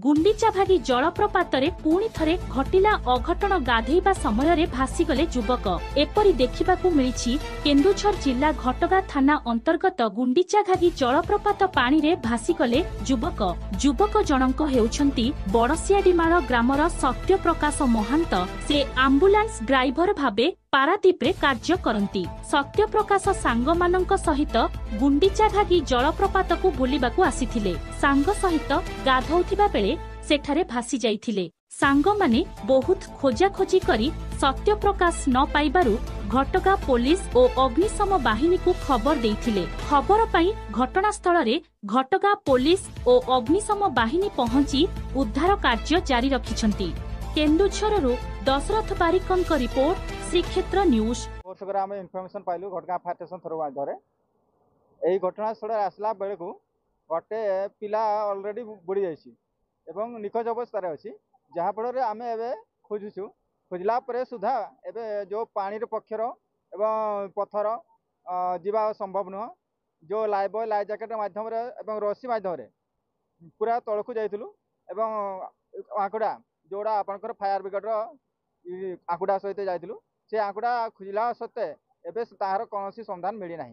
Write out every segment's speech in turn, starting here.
गुंडीचा भागी जलप्रपात पुणी थरे घटिला अघटन गाधेइबा समय भासीगले युवक। एपरी देखिबाकू मिली केन्दुझर जिला घटगां थाना अंतर्गत गुंडीचा घागी जलप्रपात पानी रे भासीगले युवक। युवक जनक हेउछंती बड़सियाडीमाल ग्रामर सत्यप्रकाश महांत। से आम्बुलांस ड्राइवर भाबे पारादीप रे कार्य करती। सत्यप्रकाश सांग मानक सहित गुंडीचा घागी जलप्रपात को बुलिबाकू आसीथिले। सांग सहित गाधौथिबा बेले सेठारे भासी जाइथिले। सांग माने बहुत खोजाखोजी करी सत्यप्रकाश न पाइबारु घटगां पुलिस और अग्निशम बाहिनी को खबर देइथिले। खबर पाई घटनास्थल रे घटगां पुलिस और अग्निशम बाहिनी पहुंची उद्धार कार्य जारी रखिछंती। केन्दुझररू दशरथ बारिकंक रिपोर्ट, श्रीक्षेत्र न्यूज। आम इनफर्मेशन पाइलु घटगां फायर स्टेशन थरवारे यही घटनास्थल आसला बेलू गोटे पिला अलरेडी बुड़ी जाइए निखोज अवस्था अच्छी जहाँफल आम ए खोजुचु खोजला सुधा एवं जो पानी पक्षर एवं पथर जीवा संभव नुह। जो लाइफ बॉय लाइफ जैकेट मध्यम रसी मध्यम पूरा तलकू जाइलु आंकड़ा जोड़ा आपंकर फायर ब्रिगेड आंकड़ा सहित जाइलु से आंकड़ा खोजला सत्ते एवं तार कौन संधान मिलना।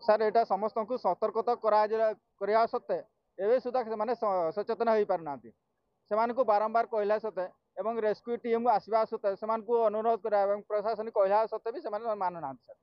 सर यहाँ समस्त को सतर्कता करा सत्ते एवं सुधा से सचेतन हो पारना से बारंबार कहला सत्ते एवं रेस्क्यू टीम आसवा सत्ते से अनुरोध करा प्रशासन कहला सत्ते भी मानुना सर।